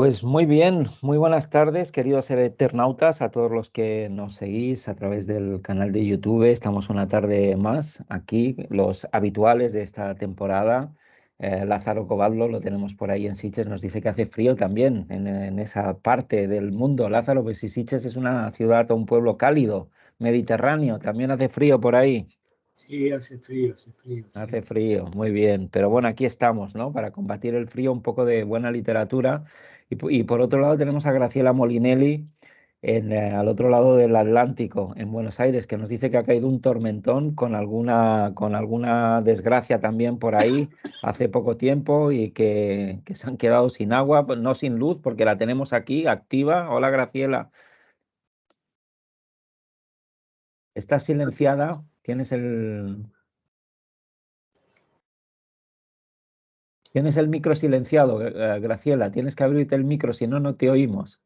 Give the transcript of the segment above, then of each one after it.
Pues muy bien, muy buenas tardes, queridos eternautas, a todos los que nos seguís a través del canal de YouTube. Estamos una tarde más aquí, los habituales de esta temporada. Lázaro Covadlo lo tenemos por ahí en Sitges, nos dice que hace frío también en esa parte del mundo. Lázaro, pues si Sitges es una ciudad o un pueblo cálido, mediterráneo, también hace frío por ahí. Sí, hace frío, Hace sí. frío, muy bien. Pero bueno, aquí estamos, ¿no? Para combatir el frío, un poco de buena literatura. Y por otro lado tenemos a Graciela Molinelli al otro lado del Atlántico, en Buenos Aires, que nos dice que ha caído un tormentón con alguna desgracia también por ahí hace poco tiempo y que se han quedado sin agua, pues no sin luz, porque la tenemos aquí activa. Hola, Graciela. ¿Estás silenciada? Tienes el micro silenciado, Graciela. Tienes que abrirte el micro, si no, no te oímos.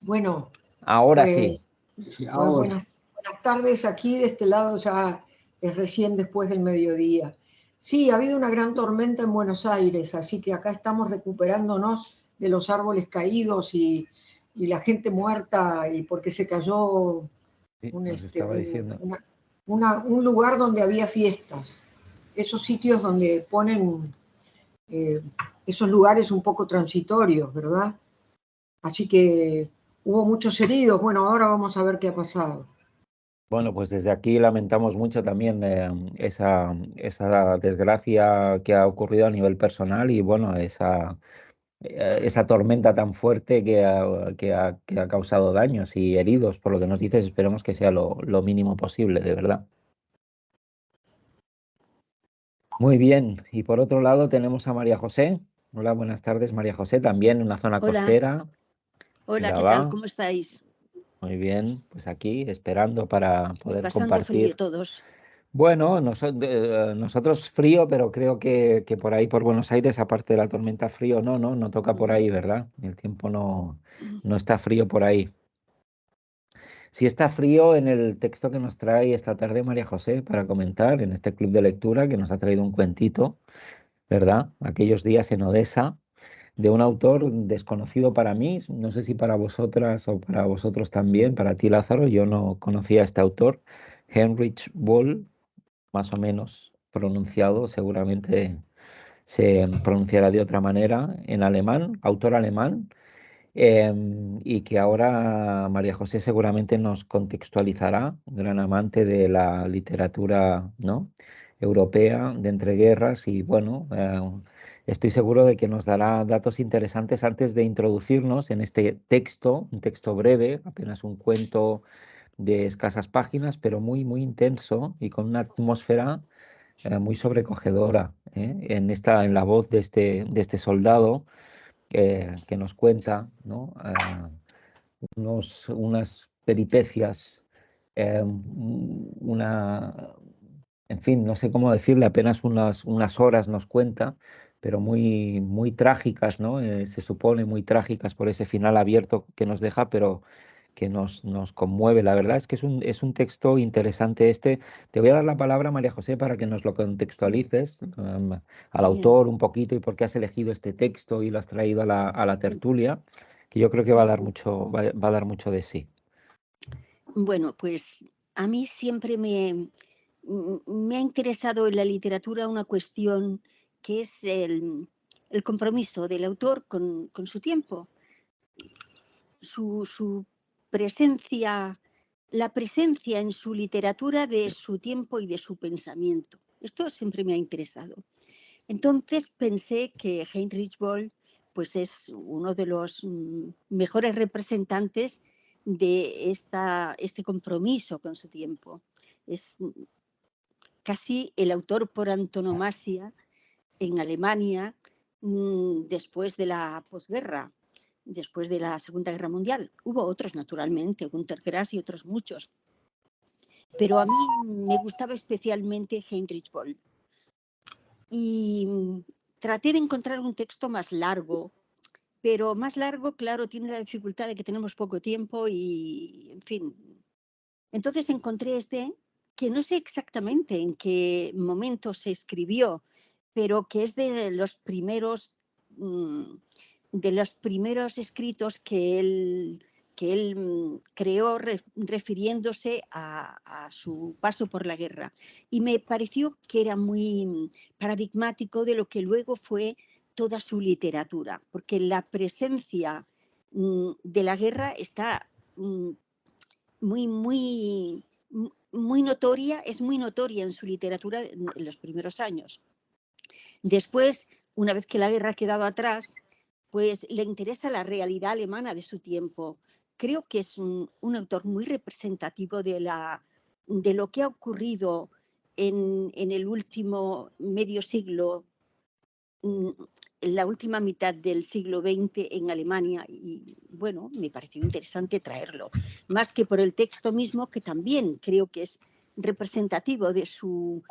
Bueno, Ahora sí. pues, Sí, pues ahora. buenas tardes. Aquí de este lado ya es recién después del mediodía. Sí, ha habido una gran tormenta en Buenos Aires, así que acá estamos recuperándonos de los árboles caídos y la gente muerta y porque se cayó Sí, un, nos este, estaba un, diciendo. un lugar donde había fiestas. Esos sitios donde ponen eh, esos lugares un poco transitorios, ¿verdad? Así que hubo muchos heridos. Bueno, ahora vamos a ver qué ha pasado. Bueno, pues desde aquí lamentamos mucho también esa desgracia que ha ocurrido a nivel personal y bueno, esa tormenta tan fuerte que ha causado daños y heridos. Por lo que nos dices, esperemos que sea lo mínimo posible, de verdad. Muy bien. Y por otro lado tenemos a María José. Hola, buenas tardes, María José, también en una zona Hola, costera. hola, Mira, ¿qué tal? va. ¿Cómo estáis? Muy bien, pues aquí esperando para poder Pasando frío compartir. todos. Bueno, nosotros frío, pero creo que por ahí, por Buenos Aires, aparte de la tormenta frío, no toca por Ujú. ahí, ¿verdad? El tiempo no está frío por ahí. Sí está frío en el texto que nos trae esta tarde María José para comentar en este club de lectura que nos ha traído un cuentito, ¿verdad? Aquellos días en Odessa, de un autor desconocido para mí, no sé si para vosotras o para vosotros también, para ti Lázaro, yo no conocía a este autor, Heinrich Böll, más o menos pronunciado, seguramente se pronunciará de otra manera, en alemán, autor alemán, y que ahora María José seguramente nos contextualizará, gran amante de la literatura, ¿no?, europea de entreguerras y bueno, estoy seguro de que nos dará datos interesantes antes de introducirnos en este texto, un texto breve, apenas un cuento de escasas páginas, pero muy intenso y con una atmósfera muy sobrecogedora, en la voz de este soldado que nos cuenta, ¿no?, unas peripecias, una, en fin, no sé cómo decirle, apenas unas horas nos cuenta, pero muy trágicas, ¿no? Se supone muy trágicas por ese final abierto que nos deja, pero que nos conmueve. La verdad es que es un texto interesante este. Te voy a dar la palabra, María José, para que nos lo contextualices, al Bien, autor un poquito y por qué has elegido este texto y lo has traído a la tertulia, que yo creo que va a dar mucho, va a dar mucho de sí. bueno, pues a mí siempre me ha interesado en la literatura una cuestión que es el compromiso del autor con su tiempo, su presencia, la presencia en su literatura de su tiempo y de su pensamiento. Esto siempre me ha interesado. Entonces pensé que Heinrich Böll pues es uno de los mejores representantes de este compromiso con su tiempo. Es casi el autor por antonomasia en Alemania después de la posguerra, después de la Segunda Guerra Mundial. Hubo otros, naturalmente, Günter Grass y otros muchos, pero a mí me gustaba especialmente Heinrich Böll. Y traté de encontrar un texto más largo, pero más largo, claro, tiene la dificultad de que tenemos poco tiempo y, en fin. Entonces encontré este, que no sé exactamente en qué momento se escribió, pero que es de los primeros escritos que él creó refiriéndose a su paso por la guerra. Y me pareció que era muy paradigmático de lo que luego fue toda su literatura, porque la presencia de la guerra está muy notoria, es muy notoria en su literatura en los primeros años. Después, una vez que la guerra ha quedado atrás, pues le interesa la realidad alemana de su tiempo. Creo que es un autor muy representativo de lo que ha ocurrido en el último medio siglo, en la última mitad del siglo XX en Alemania, y bueno, me pareció interesante traerlo, más que por el texto mismo, que también creo que es representativo de su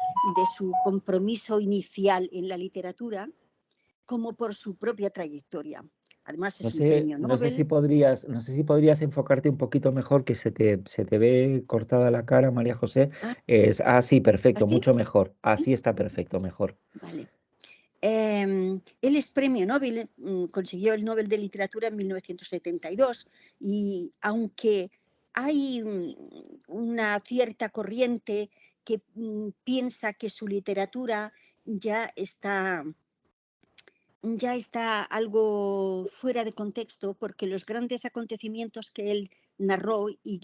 compromiso inicial en la literatura, como por su propia trayectoria. Además es un premio Nobel. No sé si podrías enfocarte un poquito mejor, que se te ve cortada la cara, María José. Sí, perfecto, ¿Así? mucho mejor. Así está perfecto, mejor. Vale. Él es premio Nobel, consiguió el Nobel de Literatura en 1972, y aunque hay una cierta corriente que piensa que su literatura ya está algo fuera de contexto, porque los grandes acontecimientos que él narró y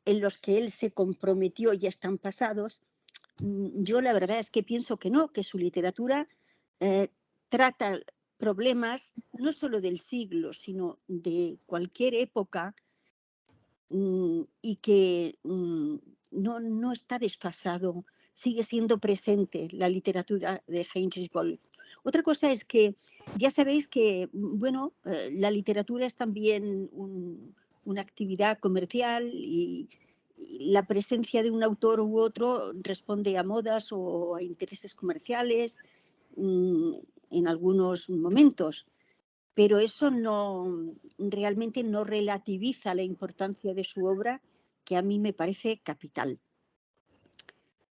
en los que él se comprometió ya están pasados, yo la verdad es que pienso que no, que su literatura trata problemas no solo del siglo, sino de cualquier época, y que no está desfasado, sigue siendo presente la literatura de Heinrich Böll. Otra cosa es que ya sabéis que, bueno, la literatura es también una actividad comercial, y la presencia de un autor u otro responde a modas o a intereses comerciales en algunos momentos, pero eso realmente no relativiza la importancia de su obra, que a mí me parece capital.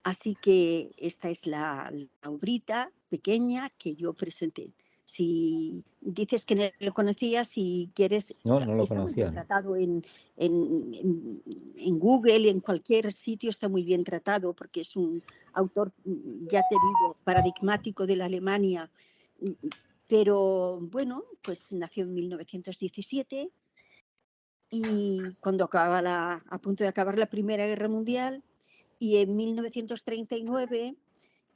Así que esta es la obrita pequeña que yo presenté. Si dices que no lo conocías, si quieres, No lo está muy conocía, bien ¿no? tratado en Google, en cualquier sitio está muy bien tratado, porque es un autor, ya te digo, paradigmático de la Alemania. Pero bueno, pues nació en 1917, y cuando a punto de acabar la Primera Guerra Mundial, y en 1939,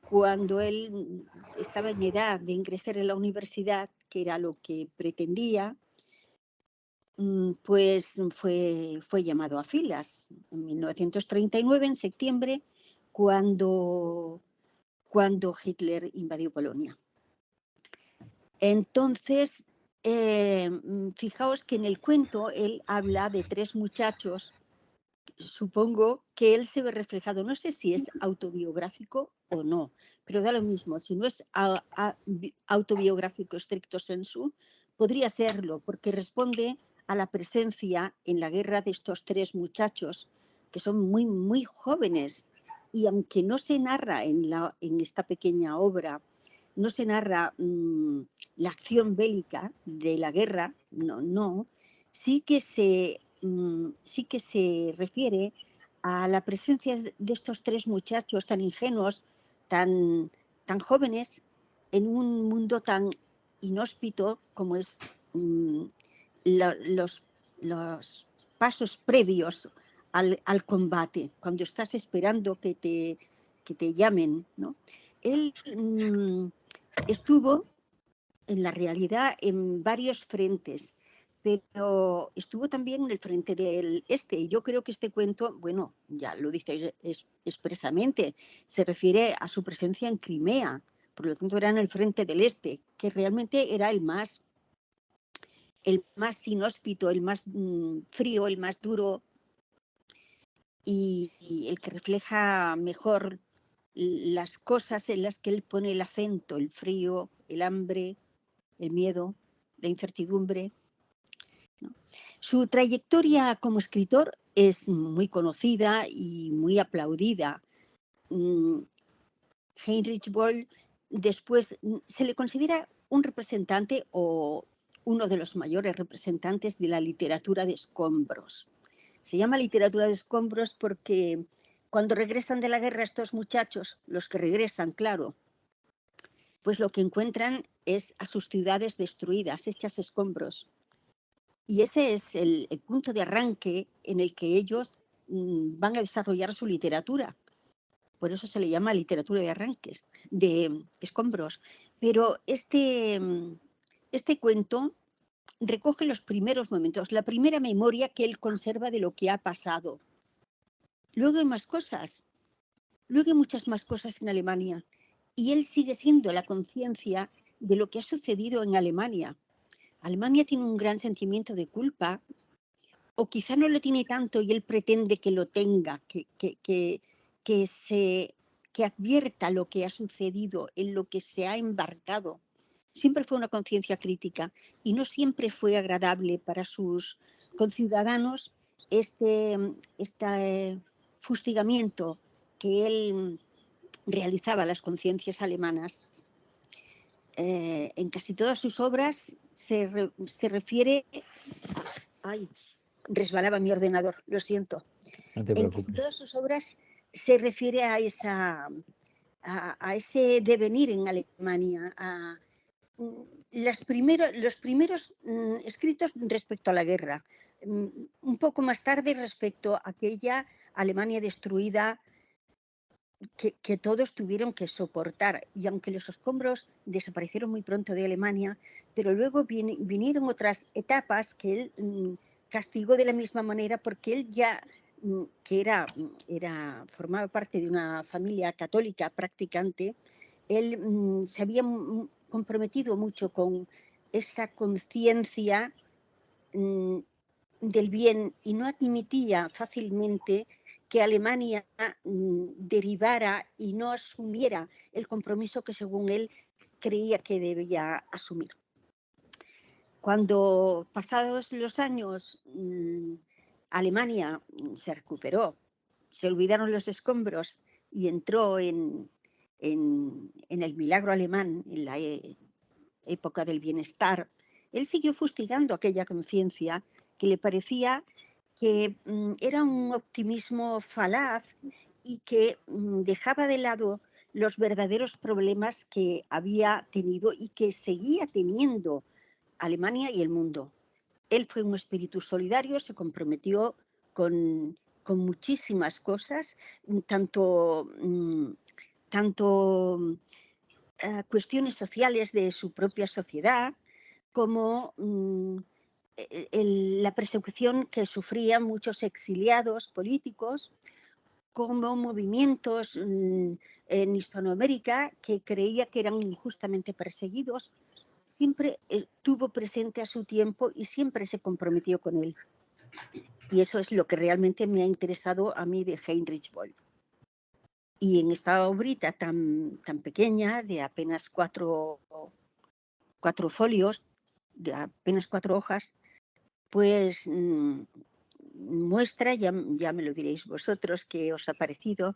cuando él estaba en edad de ingresar en la universidad, que era lo que pretendía, pues fue llamado a filas en 1939, en septiembre, cuando Hitler invadió Polonia. Entonces, fijaos que en el cuento él habla de 3 muchachos. Supongo que él se ve reflejado, no sé si es autobiográfico o no, pero da lo mismo. Si no es autobiográfico stricto sensu, podría serlo, porque responde a la presencia en la guerra de estos 3 muchachos, que son muy, muy jóvenes, y aunque no se narra en esta pequeña obra, no se narra la acción bélica de la guerra, no, sí que se refiere a la presencia de estos 3 muchachos tan ingenuos, tan jóvenes, en un mundo tan inhóspito como es los pasos previos al combate, cuando estás esperando que te llamen, ¿no? Él estuvo en la realidad en varios frentes, pero estuvo también en el frente del este. Y yo creo que este cuento, bueno, ya lo dice expresamente, se refiere a su presencia en Crimea, por lo tanto era en el frente del este, que realmente era el más inhóspito, el más frío, el más duro, y el que refleja mejor las cosas en las que él pone el acento: el frío, el hambre, el miedo, la incertidumbre, ¿no? Su trayectoria como escritor es muy conocida y muy aplaudida. Heinrich Böll después se le considera un representante o uno de los mayores representantes de la literatura de escombros. Se llama literatura de escombros porque cuando regresan de la guerra estos muchachos, los que regresan, claro, pues lo que encuentran es a sus ciudades destruidas, hechas escombros. Y ese es el punto de arranque en el que ellos van a desarrollar su literatura. Por eso se le llama literatura de arranques, de escombros. Pero este cuento recoge los primeros momentos, la primera memoria que él conserva de lo que ha pasado. Luego hay más cosas, luego hay muchas más cosas en Alemania. Y él sigue siendo la conciencia de lo que ha sucedido en Alemania. Alemania tiene un gran sentimiento de culpa, o quizá no lo tiene tanto y él pretende que lo tenga, que advierta lo que ha sucedido, en lo que se ha embarcado. Siempre fue una conciencia crítica y no siempre fue agradable para sus conciudadanos este fustigamiento que él realizaba a las conciencias alemanas. En casi todas sus obras se refiere... Ay, resbalaba mi ordenador, lo siento. No te En preocupes. casi todas sus obras se refiere a ese devenir en Alemania, a los primeros escritos respecto a la guerra, un poco más tarde respecto a aquella Alemania destruida que todos tuvieron que soportar. Y aunque los escombros desaparecieron muy pronto de Alemania, pero luego vinieron otras etapas que él castigó de la misma manera, porque él ya, que formaba parte de una familia católica practicante, él se había comprometido mucho con esa conciencia del bien y no admitía fácilmente que Alemania derivara y no asumiera el compromiso que según él creía que debía asumir. Cuando pasados los años Alemania se recuperó, se olvidaron los escombros y entró en el milagro alemán, en la época del bienestar, él siguió fustigando aquella conciencia que le parecía que era un optimismo falaz y que dejaba de lado los verdaderos problemas que había tenido y que seguía teniendo Alemania y el mundo. Él fue un espíritu solidario, se comprometió con muchísimas cosas, tanto cuestiones sociales de su propia sociedad, como la persecución que sufrían muchos exiliados políticos, como movimientos en Hispanoamérica que creía que eran injustamente perseguidos. Siempre tuvo presente a su tiempo y siempre se comprometió con él. Y eso es lo que realmente me ha interesado a mí de Heinrich Böll. Y en esta obrita tan pequeña, de apenas cuatro folios, de apenas 4 hojas, pues muestra, ya me lo diréis vosotros qué os ha parecido,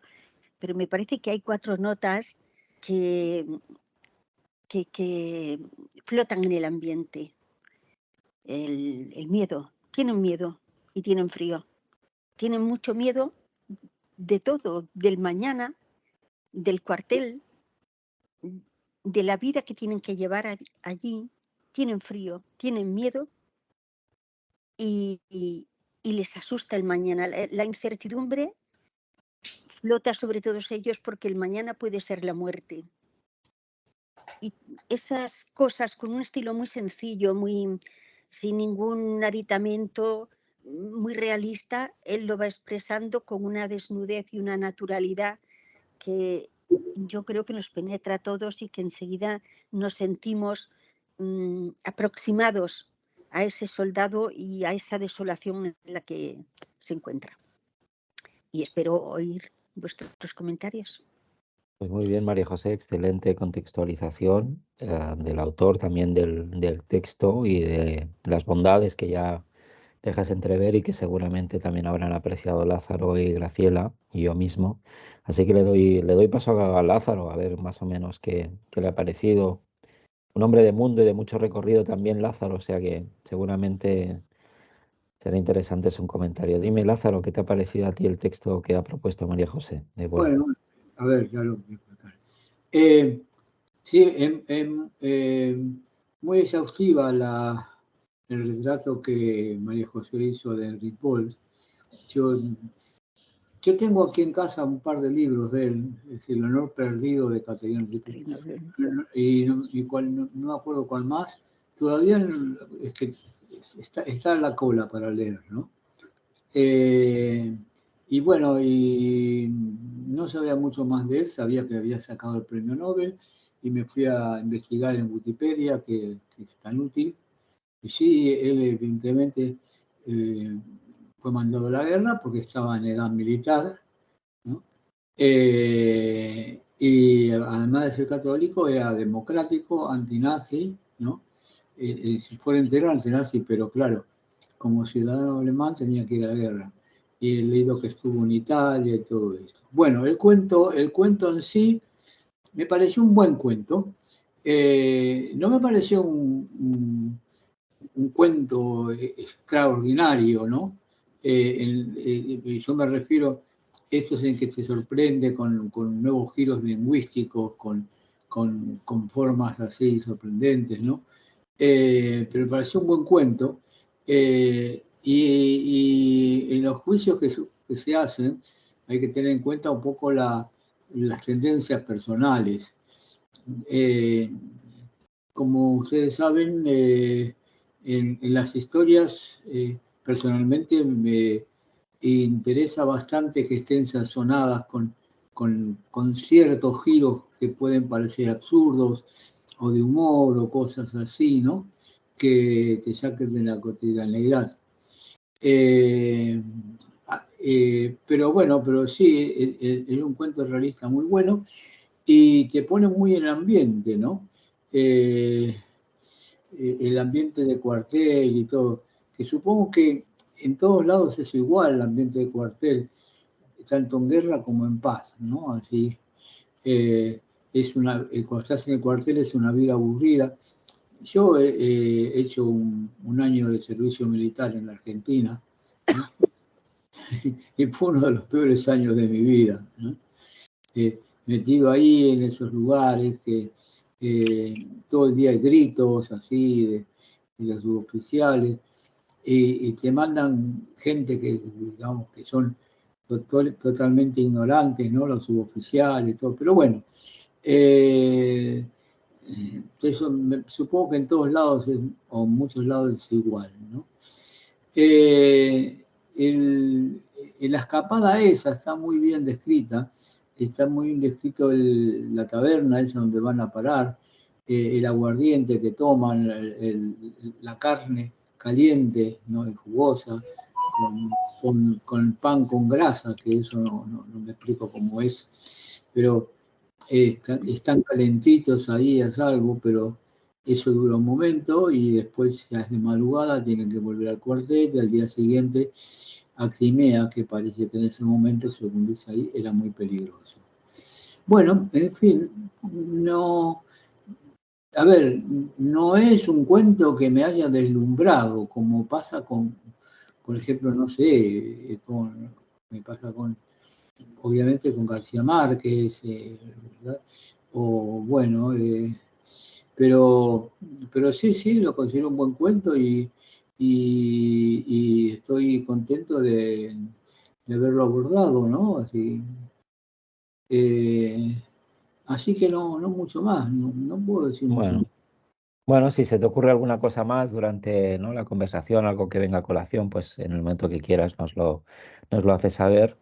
pero me parece que hay 4 notas que flotan en el ambiente. El miedo. Tienen miedo y tienen frío. Tienen mucho miedo de todo, del mañana, del cuartel, de la vida que tienen que llevar allí. Tienen frío, tienen miedo y les asusta el mañana. La incertidumbre flota sobre todos ellos porque el mañana puede ser la muerte. Y esas cosas con un estilo muy sencillo, sin ningún aditamento, muy realista, él lo va expresando con una desnudez y una naturalidad que yo creo que nos penetra a todos y que enseguida nos sentimos aproximados a ese soldado y a esa desolación en la que se encuentra. Y espero oír vuestros comentarios. Pues muy bien, María José, excelente contextualización del autor, también del texto y de las bondades que ya dejas entrever y que seguramente también habrán apreciado Lázaro y Graciela y yo mismo. Así que le doy paso a Lázaro, a ver más o menos qué le ha parecido. Un hombre de mundo y de mucho recorrido también, Lázaro, o sea que seguramente será interesante su comentario. Dime, Lázaro, ¿qué te ha parecido a ti el texto que ha propuesto María José de Borja? Bueno, a ver, ya lo voy a explicar. Sí, muy exhaustiva el retrato que María José hizo de Enrique Bols. Yo tengo aquí en casa un par de libros de él, es decir, El honor perdido de Caterina Ripoll, y no me acuerdo cuál más. Todavía es que está en la cola para leer, ¿no? Y bueno, y no sabía mucho más de él, sabía que había sacado el premio Nobel y me fui a investigar en Wikipedia, que es tan útil. Y sí, él evidentemente fue mandado a la guerra porque estaba en edad militar, ¿no? Y además de ser católico, era democrático, antinazi, ¿no? Si fuera entero antinazi, pero claro, como ciudadano alemán tenía que ir a la guerra. Y he leído que estuvo en Italia y todo esto. Bueno, el cuento en sí me pareció un buen cuento. No me pareció un cuento extraordinario, ¿no? Yo me refiero, esto es en que te sorprende con nuevos giros lingüísticos, con formas así sorprendentes, ¿no? Pero me pareció un buen cuento. Y en los juicios que se hacen hay que tener en cuenta un poco las tendencias personales. Como ustedes saben, en las historias personalmente me interesa bastante que estén sazonadas con ciertos giros que pueden parecer absurdos o de humor o cosas así, ¿no? Que te saquen de la cotidianeidad. Pero bueno, pero sí, es un cuento realista muy bueno y te pone muy en el ambiente, ¿no? El ambiente de cuartel y todo, que supongo que en todos lados es igual el ambiente de cuartel, tanto en guerra como en paz, ¿no? Así, cuando estás en el cuartel es una vida aburrida. Yo he hecho un año de servicio militar en la Argentina, ¿no? Y fue uno de los peores años de mi vida, ¿no? Metido ahí en esos lugares que todo el día hay gritos así de los suboficiales y te mandan gente que digamos que son totalmente ignorantes, ¿no? Los suboficiales, todo, pero bueno, eso supongo que en todos lados o en muchos lados es igual, ¿no? La escapada esa está muy bien descrita, está muy bien descrito la taberna esa donde van a parar, el aguardiente que toman, la carne caliente, ¿no? Y jugosa, con pan con grasa, que eso no me explico cómo es, pero están calentitos ahí a salvo, pero eso dura un momento y después ya es de madrugada, tienen que volver al cuartel y al día siguiente a Crimea, que parece que en ese momento, según dice ahí, era muy peligroso. Bueno, en fin, no, a ver, no es un cuento que me haya deslumbrado, como pasa con, por ejemplo, no sé, me pasa con, obviamente con García Márquez, ¿verdad? O bueno, pero sí, lo considero un buen cuento y estoy contento de haberlo abordado, ¿no? Así que no mucho más, no puedo decir mucho más. Bueno, si se te ocurre alguna cosa más durante, ¿no? la conversación, algo que venga a colación, pues en el momento que quieras nos lo haces saber.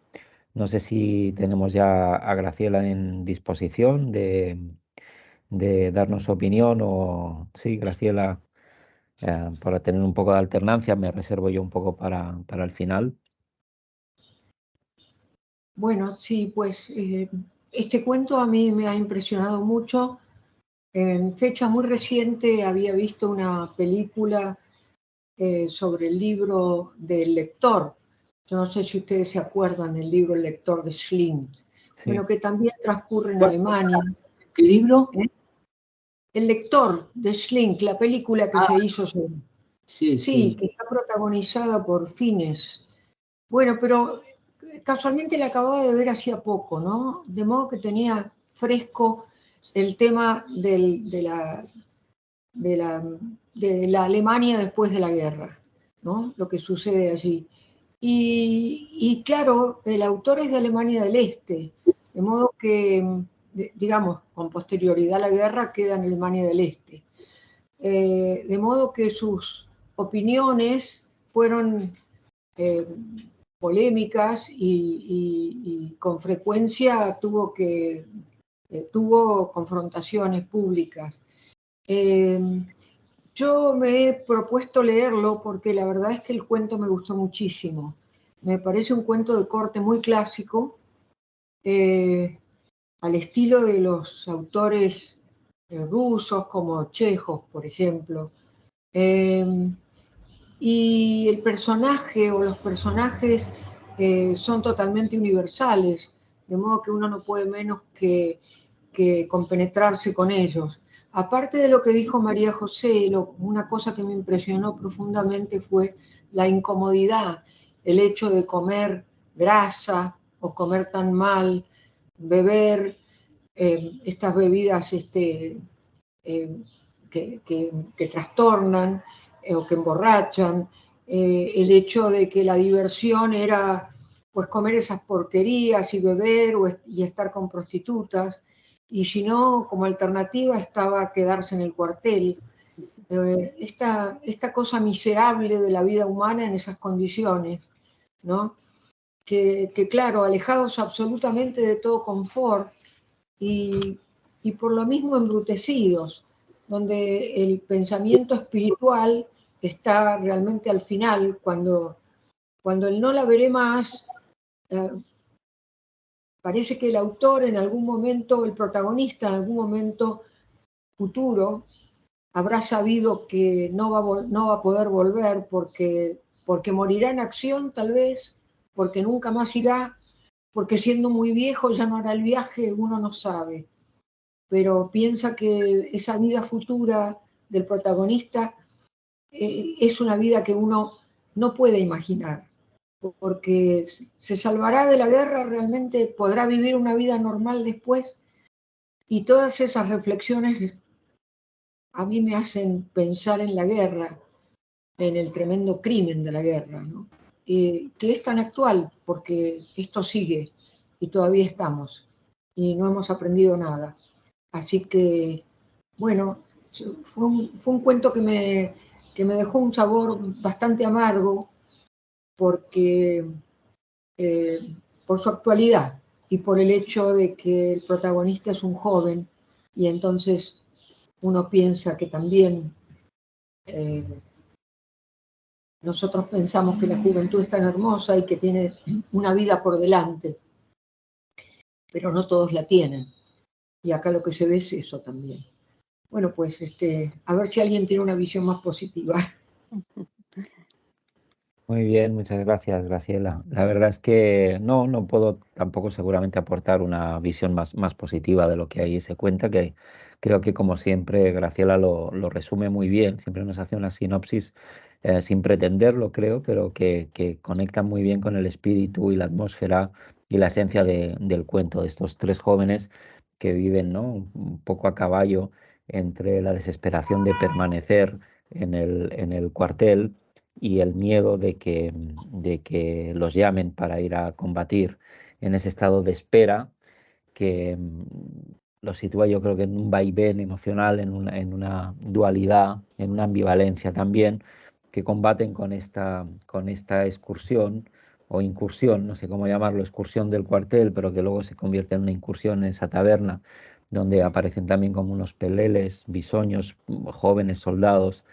No sé si tenemos ya a Graciela en disposición de darnos su opinión o sí, Graciela, para tener un poco de alternancia, me reservo yo un poco para el final. Bueno, sí, pues este cuento a mí me ha impresionado mucho. En fecha muy reciente había visto una película sobre el libro del lector. Yo no sé si ustedes se acuerdan del libro El lector de Schlink. Sí. Bueno, que también transcurre en Alemania. ¿Qué libro? El lector de Schlink, la película que se hizo sobre... Sí, que está protagonizada por Fiennes. Bueno, pero casualmente la acababa de ver hacía poco, ¿no? De modo que tenía fresco el tema de la Alemania después de la guerra, ¿no? Lo que sucede allí. Y claro, el autor es de Alemania del Este, de modo que, digamos, con posterioridad a la guerra queda en Alemania del Este. De modo que sus opiniones fueron polémicas y con frecuencia tuvo confrontaciones públicas. Yo me he propuesto leerlo porque la verdad es que el cuento me gustó muchísimo. Me parece un cuento de corte muy clásico, al estilo de los autores rusos como Chekhov, por ejemplo. Y el personaje o los personajes son totalmente universales, de modo que uno no puede menos que compenetrarse con ellos. Aparte de lo que dijo María José, una cosa que me impresionó profundamente fue la incomodidad, el hecho de comer grasa o comer tan mal, beber estas bebidas que trastornan o que emborrachan, el hecho de que la diversión era pues comer esas porquerías y beber y estar con prostitutas, y si no, como alternativa estaba quedarse en el cuartel. Esta cosa miserable de la vida humana en esas condiciones, ¿no? Que claro, alejados absolutamente de todo confort y por lo mismo embrutecidos, donde el pensamiento espiritual está realmente al final, cuando el no la veré más, parece que el autor en algún momento, el protagonista en algún momento futuro, habrá sabido que no va a poder volver porque morirá en acción tal vez, porque nunca más irá, porque siendo muy viejo ya no hará el viaje, uno no sabe. Pero piensa que esa vida futura del protagonista es una vida que uno no puede imaginar, porque se salvará de la guerra, realmente podrá vivir una vida normal después, y todas esas reflexiones a mí me hacen pensar en la guerra, en el tremendo crimen de la guerra, ¿no? Que es tan actual, porque esto sigue y todavía estamos, y no hemos aprendido nada. Así que, bueno, fue un cuento que me dejó un sabor bastante amargo, porque por su actualidad y por el hecho de que el protagonista es un joven, y entonces uno piensa que también nosotros pensamos que la juventud es tan hermosa y que tiene una vida por delante, pero no todos la tienen. Y acá lo que se ve es eso también. Bueno, pues a ver si alguien tiene una visión más positiva. Muy bien, muchas gracias, Graciela. La verdad es que no puedo tampoco seguramente aportar una visión más positiva de lo que ahí se cuenta, que creo que como siempre Graciela lo resume muy bien, siempre nos hace una sinopsis sin pretenderlo, creo, pero que conecta muy bien con el espíritu y la atmósfera y la esencia del cuento de estos tres jóvenes que viven, ¿no? Un poco a caballo entre la desesperación de permanecer en el cuartel y el miedo de que los llamen para ir a combatir, en ese estado de espera que los sitúa, yo creo que en un vaivén emocional, en una dualidad, en una ambivalencia también, que combaten con esta excursión o incursión, no sé cómo llamarlo, excursión del cuartel, pero que luego se convierte en una incursión en esa taberna, donde aparecen también como unos peleles, bisoños, jóvenes soldados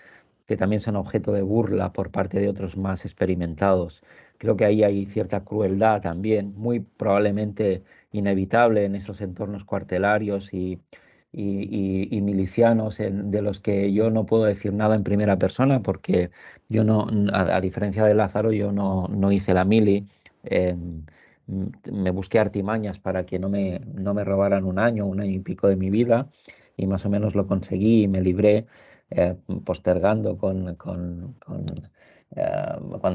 que también son objeto de burla por parte de otros más experimentados. Creo que ahí hay cierta crueldad también, muy probablemente inevitable en esos entornos cuartelarios y milicianos de los que yo no puedo decir nada en primera persona porque yo no, a diferencia de Lázaro, yo no hice la mili. eh, Me busqué artimañas para que no me robaran un año y pico de mi vida, y más o menos lo conseguí y me libré, postergando cuando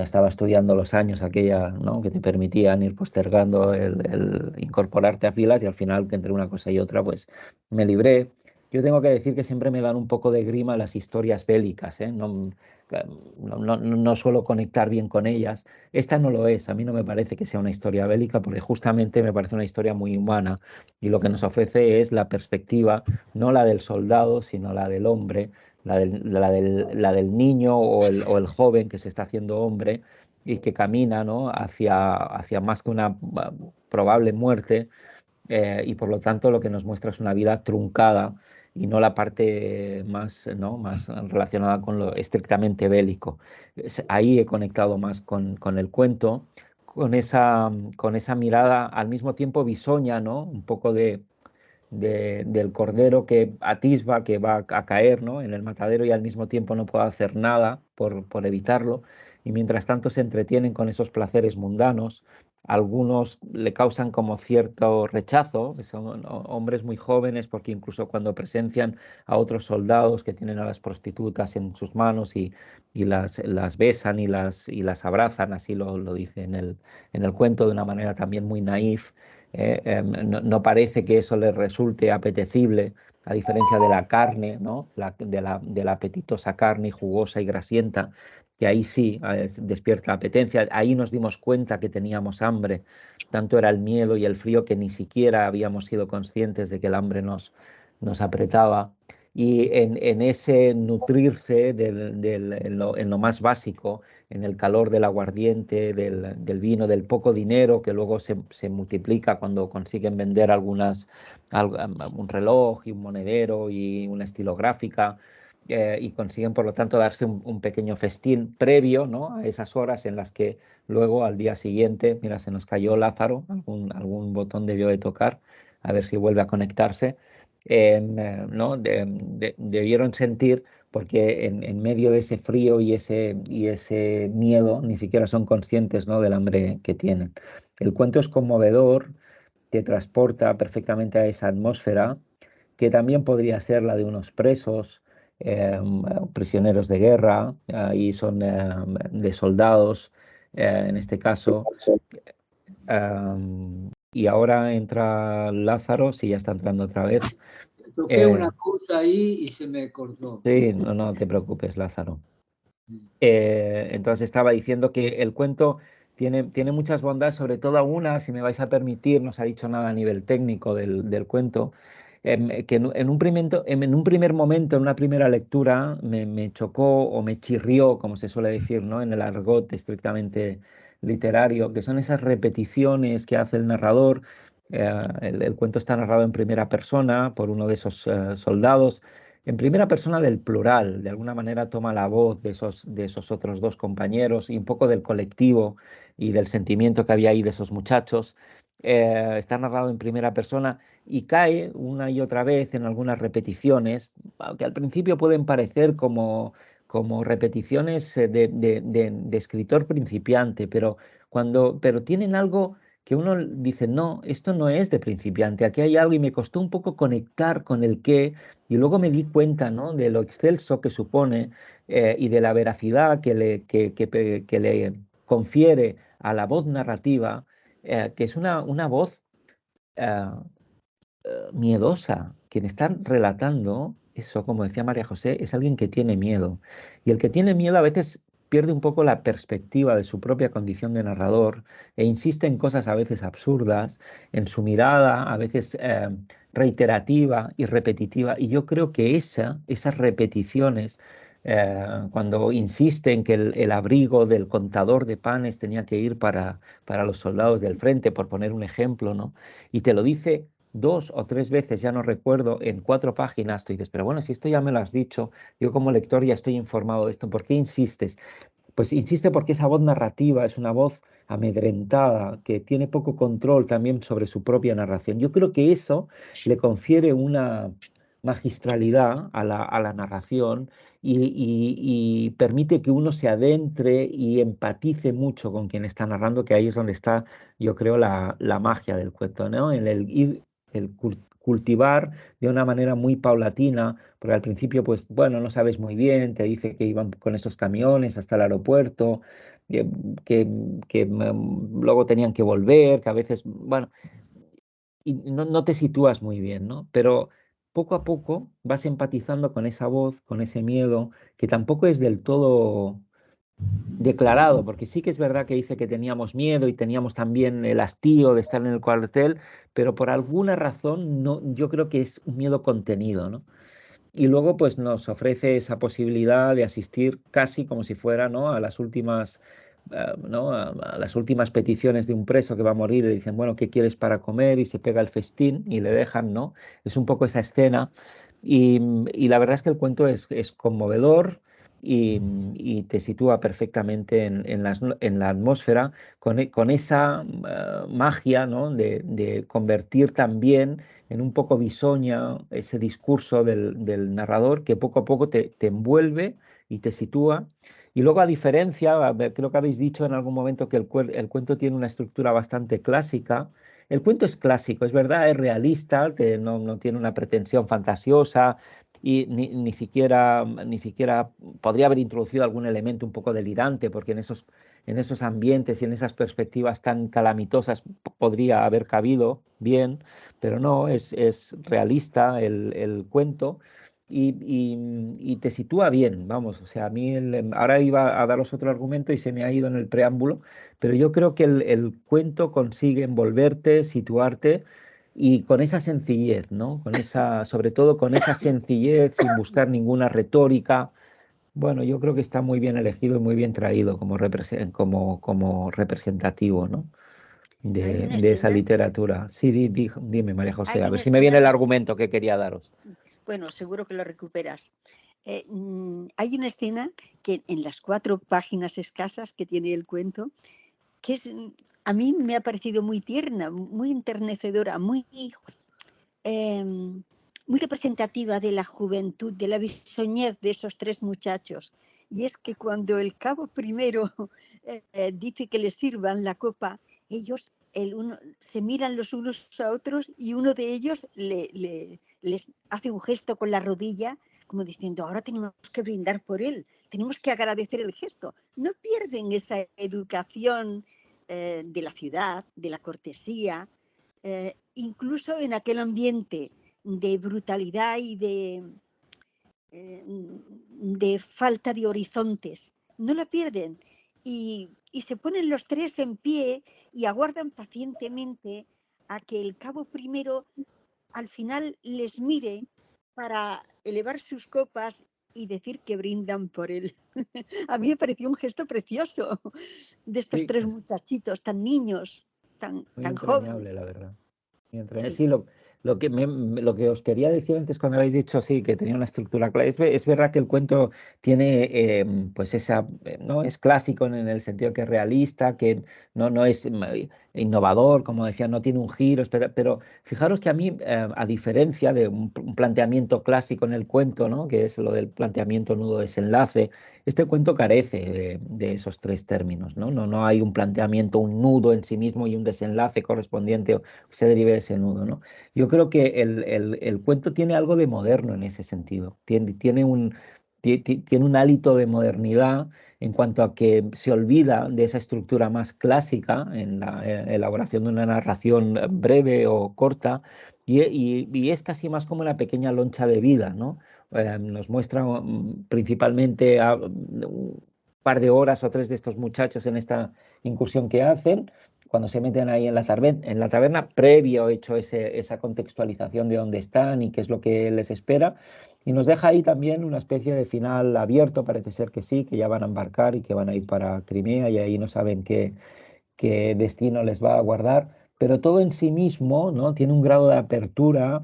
estaba estudiando los años aquella, ¿no?, que te permitían ir postergando el incorporarte a filas, y al final, que entre una cosa y otra, pues me libré. Yo tengo que decir que siempre me dan un poco de grima las historias bélicas, ¿eh? No suelo conectar bien con ellas. Esta no lo es, a mí no me parece que sea una historia bélica, porque justamente me parece una historia muy humana, y lo que nos ofrece es la perspectiva, no la del soldado, sino la del hombre, la del niño o el joven que se está haciendo hombre y que camina, ¿no?, hacia más que una probable muerte, y por lo tanto lo que nos muestra es una vida truncada y no la parte más, ¿no?, más relacionada con lo estrictamente bélico. Ahí he conectado más con el cuento, con esa mirada al mismo tiempo bisoña, ¿no?, un poco del cordero que atisba que va a caer, ¿no?, en el matadero, y al mismo tiempo no puede hacer nada por evitarlo, y mientras tanto se entretienen con esos placeres mundanos. Algunos le causan como cierto rechazo, son hombres muy jóvenes, porque incluso cuando presencian a otros soldados que tienen a las prostitutas en sus manos y las besan y las abrazan, así lo dice en el cuento, de una manera también muy naif. No parece que eso les resulte apetecible, a diferencia de la carne, ¿no?, de la apetitosa carne jugosa y grasienta, que ahí sí despierta apetencia. Ahí nos dimos cuenta que teníamos hambre. Tanto era el miedo y el frío que ni siquiera habíamos sido conscientes de que el hambre nos apretaba. Y en ese nutrirse en lo más básico, en el calor del aguardiente, del vino, del poco dinero que luego se multiplica cuando consiguen vender un reloj y un monedero y una estilográfica, y consiguen por lo tanto darse un pequeño festín previo, ¿no?, a esas horas en las que luego al día siguiente, mira, se nos cayó Lázaro, algún botón debió de tocar, a ver si vuelve a conectarse. ¿No? Debieron sentir, porque en medio de ese frío y ese miedo ni siquiera son conscientes, ¿no?, del hambre que tienen. El cuento es conmovedor, te transporta perfectamente a esa atmósfera, que también podría ser la de unos presos, prisioneros de guerra, y son de soldados, en este caso. Y ahora entra Lázaro, sí, ya está entrando otra vez. Toqué una cosa ahí y se me cortó. Sí, no te preocupes, Lázaro. Entonces estaba diciendo que el cuento tiene muchas bondades, sobre todo una, si me vais a permitir, no os ha dicho nada a nivel técnico del cuento, que en un primer momento, en una primera lectura, me chocó o me chirrió, como se suele decir, ¿no?, en el argot estrictamente literario, que son esas repeticiones que hace el narrador. El cuento está narrado en primera persona por uno de esos soldados, en primera persona del plural. De alguna manera toma la voz de esos otros dos compañeros y un poco del colectivo y del sentimiento que había ahí de esos muchachos. Está narrado en primera persona y cae una y otra vez en algunas repeticiones, aunque al principio pueden parecer como repeticiones de escritor principiante, pero tienen algo que uno dice, no, esto no es de principiante, aquí hay algo, y me costó un poco conectar con el qué. Y luego me di cuenta, ¿no?, de lo excelso que supone, y de la veracidad que le confiere a la voz narrativa, que es una voz eh, miedosa. Quien está relatando eso, como decía María José, es alguien que tiene miedo. Y el que tiene miedo a veces pierde un poco la perspectiva de su propia condición de narrador, e insiste en cosas a veces absurdas, en su mirada a veces reiterativa y repetitiva. Y yo creo que esas repeticiones, cuando insiste en que el abrigo del contador de panes tenía que ir para los soldados del frente, por poner un ejemplo, ¿no?, y te lo dice 2 o 3 veces, ya no recuerdo, en 4 páginas, tú dices, pero bueno, si esto ya me lo has dicho, yo como lector ya estoy informado de esto, ¿por qué insistes? Pues insiste porque esa voz narrativa es una voz amedrentada, que tiene poco control también sobre su propia narración. Yo creo que eso le confiere magistralidad a la narración y permite que uno se adentre y empatice mucho con quien está narrando, que ahí es donde está, yo creo, la magia del cuento, ¿no? En el cultivar de una manera muy paulatina, porque al principio, pues, bueno, no sabes muy bien, te dice que iban con esos camiones hasta el aeropuerto, que, luego tenían que volver, que a veces, bueno, y no te sitúas muy bien, ¿no? Pero poco a poco vas empatizando con esa voz, con ese miedo, que tampoco es del todo declarado, porque sí que es verdad que dice que teníamos miedo y teníamos también el hastío de estar en el cuartel, pero por alguna razón no, yo creo que es un miedo contenido, ¿no? Y luego pues nos ofrece esa posibilidad de asistir casi como si fuera, ¿no?, a las últimas, ¿no?, a las últimas peticiones de un preso que va a morir y le dicen, bueno, ¿qué quieres para comer? Y se pega el festín y le dejan, ¿no? Es un poco esa escena y la verdad es que el cuento es conmovedor y te sitúa perfectamente en la atmósfera con esa magia, ¿no?, de convertir también en un poco bisoña ese discurso del narrador que poco a poco te envuelve y te sitúa. Y luego, a diferencia, creo que habéis dicho en algún momento que el cuento tiene una estructura bastante clásica. El cuento es clásico, es verdad, es realista, que no tiene una pretensión fantasiosa y ni siquiera podría haber introducido algún elemento un poco delirante, porque en esos ambientes y en esas perspectivas tan calamitosas podría haber cabido bien, pero no, es realista el cuento y te sitúa bien, vamos, o sea, a mí ahora iba a daros otro argumento y se me ha ido en el preámbulo, pero yo creo que el cuento consigue envolverte, situarte y con esa sencillez, ¿no? Sobre todo con esa sencillez, sin buscar ninguna retórica. Bueno, yo creo que está muy bien elegido y muy bien traído como representativo, ¿no?, Hay una de esa escena, literatura. Sí, dime, María José, hay a ver una si me viene escena el que argumento que quería daros. bueno, seguro que lo recuperas. Hay una escena que en las 4 páginas escasas que tiene el cuento, que a mí me ha parecido muy tierna, muy enternecedora, em, muy representativa de la juventud, de la bisoñez de esos 3 muchachos. Y es que cuando el cabo primero dice que les sirvan la copa, ellos se miran los unos a otros y uno de ellos les hace un gesto con la rodilla, como diciendo, ahora tenemos que brindar por él, tenemos que agradecer el gesto. No pierden esa educación de la ciudad, de la cortesía, incluso en aquel ambiente de brutalidad y de falta de horizontes. No la pierden y se ponen los 3 en pie y aguardan pacientemente a que el cabo primero al final les mire para elevar sus copas y decir que brindan por él. A mí me pareció un gesto precioso de estos Sí, 3 muchachitos tan niños, muy tan entrañable, jóvenes. la verdad. Sí. Sí, lo que os quería decir antes cuando habéis dicho, sí, que tenía una estructura clara, es verdad que el cuento tiene, pues no es clásico en el sentido que es realista, que no es innovador, como decía, no tiene un giro, pero fijaros que a mí, a diferencia de un planteamiento clásico en el cuento, ¿no?, que es lo del planteamiento nudo-desenlace, este cuento carece de esos 3 términos, ¿no? No hay un planteamiento, un nudo en sí mismo y un desenlace correspondiente se derive de ese nudo, ¿no? Yo creo que el cuento tiene algo de moderno en ese sentido. Tiene un hálito de modernidad en cuanto a que se olvida de esa estructura más clásica en la elaboración de una narración breve o corta y es casi más como una pequeña loncha de vida, ¿no? Nos muestra principalmente a un par de horas o 3 de estos muchachos en esta incursión que hacen, cuando se meten ahí en la taberna, previo hecho esa contextualización de dónde están y qué es lo que les espera. Y nos deja ahí también una especie de final abierto, parece ser que sí, que ya van a embarcar y que van a ir para Crimea y ahí no saben qué destino les va a guardar. Pero todo en sí mismo, ¿no?, tiene un grado de apertura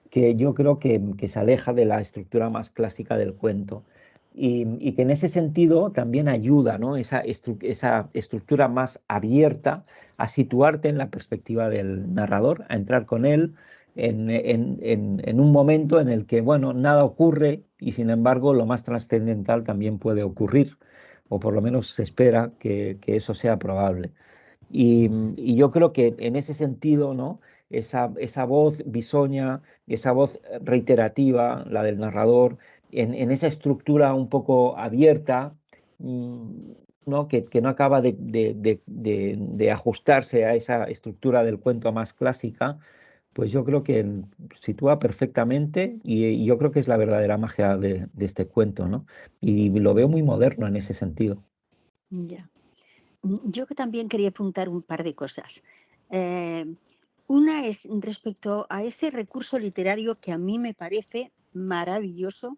que yo creo que se aleja de la estructura más clásica del cuento. Y que en ese sentido también ayuda, ¿no?, esa estructura más abierta a situarte en la perspectiva del narrador, a entrar con él en un momento en el que, bueno, nada ocurre y sin embargo lo más trascendental también puede ocurrir, o por lo menos se espera que eso sea probable. Y yo creo que en ese sentido, ¿no? Esa voz bisoña, esa voz reiterativa, la del narrador, en esa estructura un poco abierta, ¿no? Que no acaba de ajustarse a esa estructura del cuento más clásica, pues yo creo que sitúa perfectamente y yo creo que es la verdadera magia de este cuento, ¿no? Y lo veo muy moderno en ese sentido. Ya. Yo que también quería apuntar un par de cosas. Una es respecto a ese recurso literario que a mí me parece maravilloso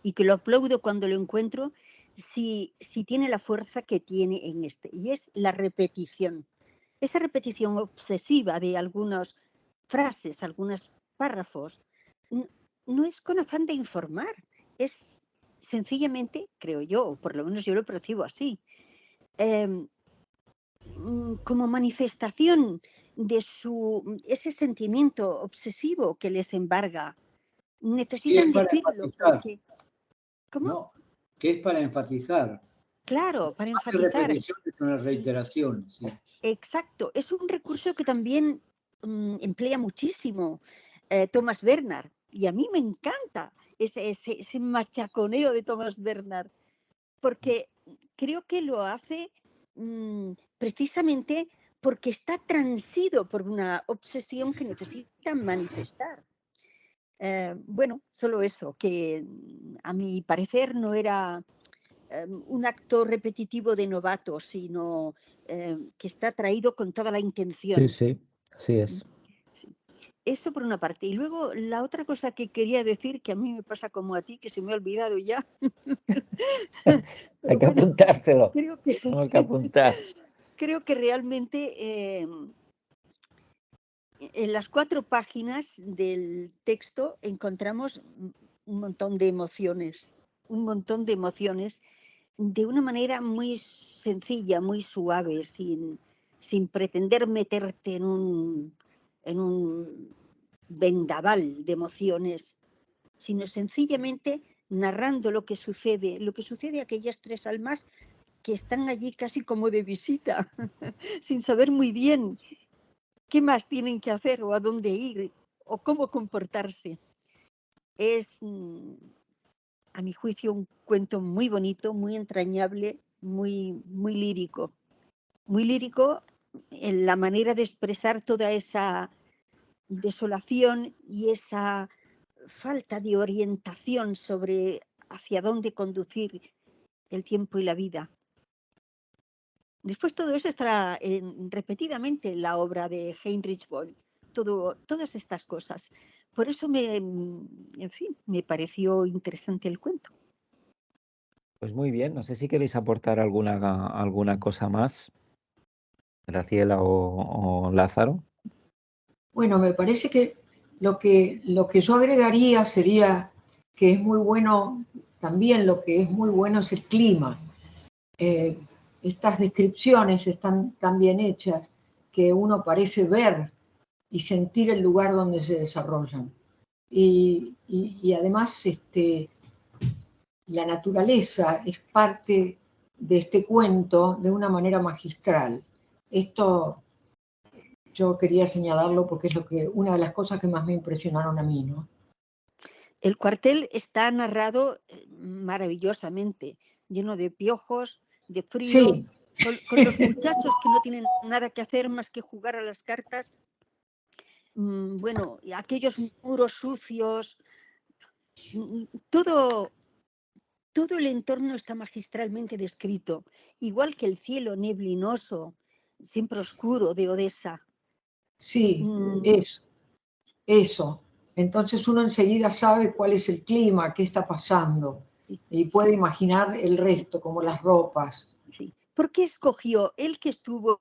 y que lo aplaudo cuando lo encuentro, si tiene la fuerza que tiene en este, y es la repetición. Esa repetición obsesiva de algunas frases, algunos párrafos, no es con afán de informar, es sencillamente, creo yo, o por lo menos yo lo percibo así, como manifestación de ese sentimiento obsesivo que les embarga. Que es Necesitan para decirlo enfatizar, porque... ¿Cómo? ¿no? Que es para enfatizar. Claro, para Más que enfatizar. repetición es una Sí, reiteración. Sí. exacto. Es un recurso que también emplea muchísimo Thomas Bernhard. Y a mí me encanta ese machaconeo de Thomas Bernhard, porque creo que lo hace precisamente porque está transido por una obsesión que necesita manifestar. Bueno, solo eso, que a mi parecer no era un acto repetitivo de novato, sino que está traído con toda la Sí, intención. sí, así es. Sí. Eso por una parte. Y luego la otra cosa que quería decir, que a mí me pasa como a ti, que se me ha olvidado ya, Hay pero que bueno, apuntártelo. creo que, Tenemos que apuntar. creo que realmente en las 4 páginas del texto encontramos un montón de emociones, de una manera muy sencilla, muy suave, sin pretender meterte en un vendaval de emociones, sino sencillamente narrando lo que sucede a aquellas 3 almas que están allí casi como de visita, sin saber muy bien qué más tienen que hacer o a dónde ir o cómo comportarse. Es, a mi juicio, un cuento muy bonito, muy entrañable, muy lírico. Muy lírico en la manera de expresar toda esa desolación y esa falta de orientación sobre hacia dónde conducir el tiempo y la vida. Después todo eso estará repetidamente en la obra de Heinrich Böll, todas estas cosas. Por eso en fin, me pareció interesante el cuento. Pues muy bien, no sé si queréis aportar alguna cosa más, Graciela o Lázaro. Bueno, me parece que lo que yo agregaría sería que es muy bueno, también lo que es muy bueno es el clima. Estas descripciones están tan bien hechas que uno parece ver y sentir el lugar donde se desarrollan. Y además la naturaleza es parte de este cuento de una manera magistral. Esto yo quería señalarlo porque es una de las cosas que más me impresionaron a mí, ¿no? El cuartel está narrado maravillosamente, lleno de piojos, de frío, Sí, con los muchachos que no tienen nada que hacer más que jugar a las cartas. Bueno, y aquellos muros sucios, todo, todo el entorno está magistralmente descrito, igual que el cielo neblinoso, siempre oscuro de Odessa. sí, Mm, eso. Entonces uno enseguida sabe cuál es el clima, qué está pasando sí, y puede imaginar el resto, como las ropas. sí. ¿Por qué escogió él que estuvo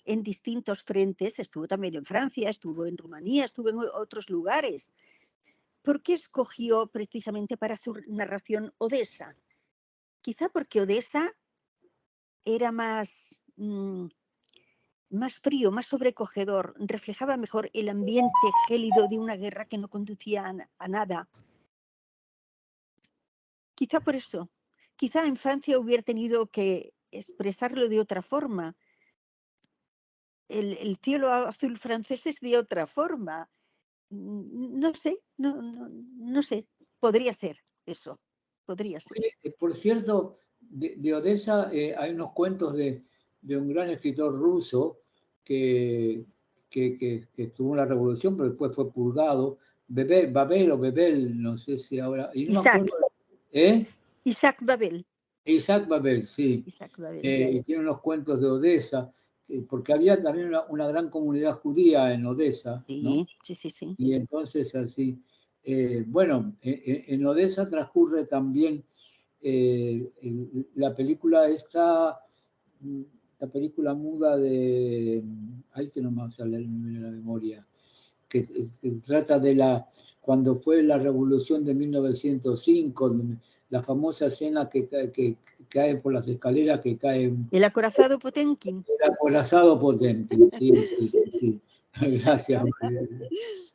en distintos frentes? Estuvo también en Francia, estuvo en Rumanía, estuvo en otros lugares. ¿Por qué escogió precisamente para su narración Odessa? Quizá porque Odessa era más más frío, más sobrecogedor, reflejaba mejor el ambiente gélido de una guerra que no conducía a nada. Quizá por eso, quizá en Francia hubiera tenido que expresarlo de otra forma. El cielo azul francés es de otra forma. No sé, no sé, podría ser eso, podría ser. Oye, por cierto, de Odessa hay unos cuentos de un gran escritor ruso que estuvo en la revolución, pero después fue purgado, Babel, no sé si ahora, y no me acuerdo, Isaac Babel. Isaac Babel, sí. Isaac Babel. Y tiene unos cuentos de Odessa, porque había también una gran comunidad judía en Odessa, ¿no? Sí. Y entonces así, bueno, en Odessa transcurre también la película esta, la película muda de, ay que no me sale el nombre de la memoria, que trata de cuando fue la revolución de 1905, la famosa escena que cae por las escaleras, que cae... El acorazado Potemkin. El acorazado Potemkin, sí. Gracias.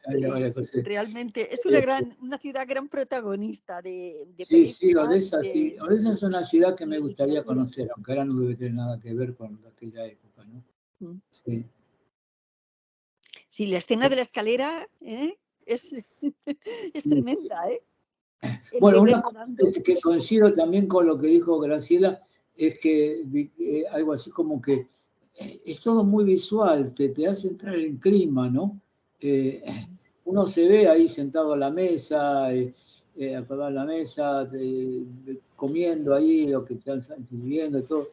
Sí, realmente es una ciudad gran protagonista de Sí, películas. Odessa, sí. Odessa es una ciudad que me gustaría conocer, aunque ahora no debe tener nada que ver con aquella época, ¿no? Sí. Sí, la escena de la escalera es tremenda, ¿eh? Bueno, una cosa que coincido también con lo que dijo Graciela es que algo así como que es todo muy visual, te hace entrar en clima, ¿no? Uno se ve ahí sentado a la mesa, acordado a la mesa, comiendo ahí lo que están sirviendo, todo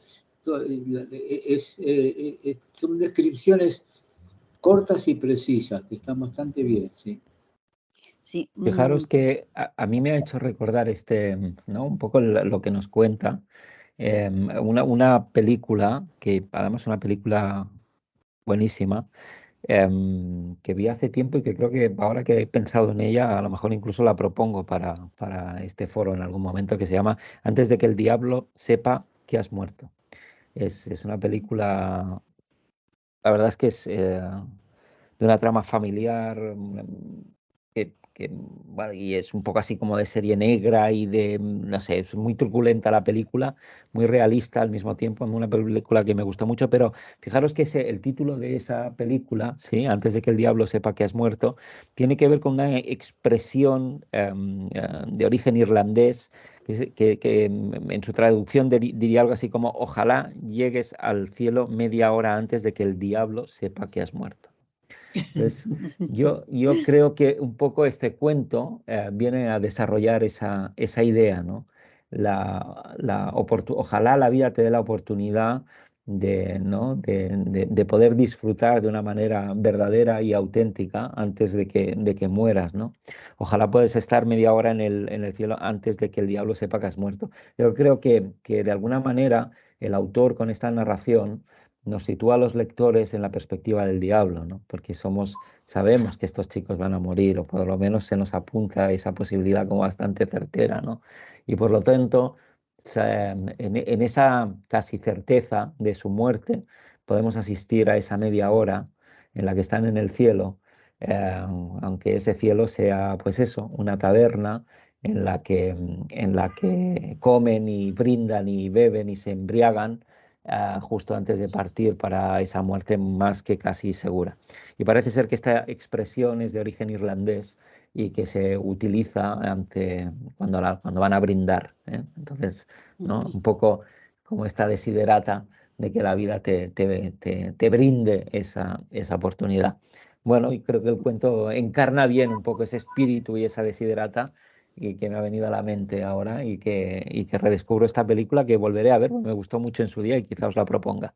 son descripciones cortas y precisas, que están bastante bien, sí. Sí. Fijaros que a mí me ha hecho recordar ¿no? Un poco lo que nos cuenta una película, que además es una película buenísima, que vi hace tiempo y que creo que ahora que he pensado en ella, a lo mejor incluso la propongo para este foro en algún momento, que se llama Antes de que el diablo sepa que has muerto. Es una película, la verdad es que es de una trama familiar bueno, y es un poco así como de serie negra y de, no sé, es muy truculenta la película, muy realista al mismo tiempo, una película que me gustó mucho, pero fijaros que el título de esa película, ¿sí? Antes de que el diablo sepa que has muerto, tiene que ver con una expresión de origen irlandés que en su traducción diría algo así como ojalá llegues al cielo media hora antes de que el diablo sepa que has muerto. Entonces, yo creo que un poco este cuento viene a desarrollar esa idea, ¿no? Ojalá la vida te dé la oportunidad ¿no? de poder disfrutar de una manera verdadera y auténtica antes de que mueras, ¿no? Ojalá puedes estar media hora en el cielo antes de que el diablo sepa que has muerto. Yo creo que de alguna manera el autor con esta narración nos sitúa a los lectores en la perspectiva del diablo, ¿no? Porque sabemos que estos chicos van a morir, o por lo menos se nos apunta esa posibilidad como bastante certera, ¿no? Y por lo tanto, en esa casi certeza de su muerte, podemos asistir a esa media hora en la que están en el cielo, aunque ese cielo sea, pues eso, una taberna en la que comen y brindan y beben y se embriagan justo antes de partir para esa muerte más que casi segura. Y parece ser que esta expresión es de origen irlandés y que se utiliza cuando van a brindar, ¿eh? Entonces, ¿no? Un poco como esta desiderata de que la vida te brinde esa oportunidad. Bueno, y creo que el cuento encarna bien un poco ese espíritu y esa desiderata y que me ha venido a la mente ahora y que redescubro esta película que volveré a ver, me gustó mucho en su día y quizá os la proponga.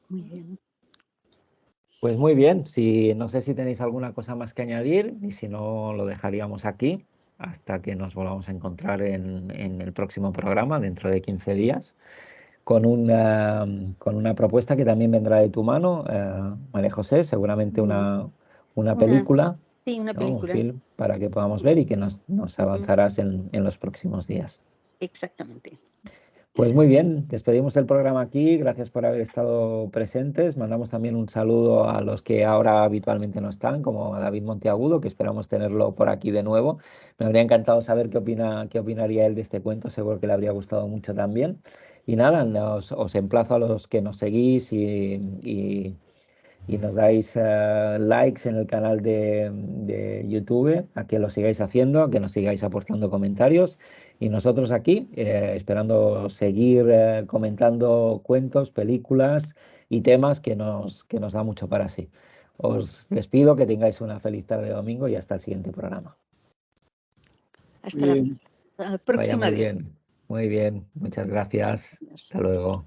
Muy bien. Pues muy bien, no sé si tenéis alguna cosa más que añadir y si no lo dejaríamos aquí hasta que nos volvamos a encontrar en el próximo programa dentro de 15 días con una propuesta que también vendrá de tu mano, María José, seguramente una película. Sí, una ¿no? Un película. film para que podamos ver y que nos avanzarás en los próximos días. Exactamente. Pues muy bien, despedimos el programa aquí. Gracias por haber estado presentes. Mandamos también un saludo a los que ahora habitualmente no están, como a David Monteagudo, que esperamos tenerlo por aquí de nuevo. Me habría encantado saber qué opinaría él de este cuento, seguro que le habría gustado mucho también. Y nada, os emplazo a los que nos seguís y nos dais likes en el canal de YouTube, a que lo sigáis haciendo, a que nos sigáis aportando comentarios. Y nosotros aquí, esperando seguir comentando cuentos, películas y temas que nos da mucho para sí. Os despido, que tengáis una feliz tarde de domingo y hasta el siguiente programa. Hasta la Bien. próxima Vaya muy vez. bien, muy bien. Muchas gracias. Hasta luego.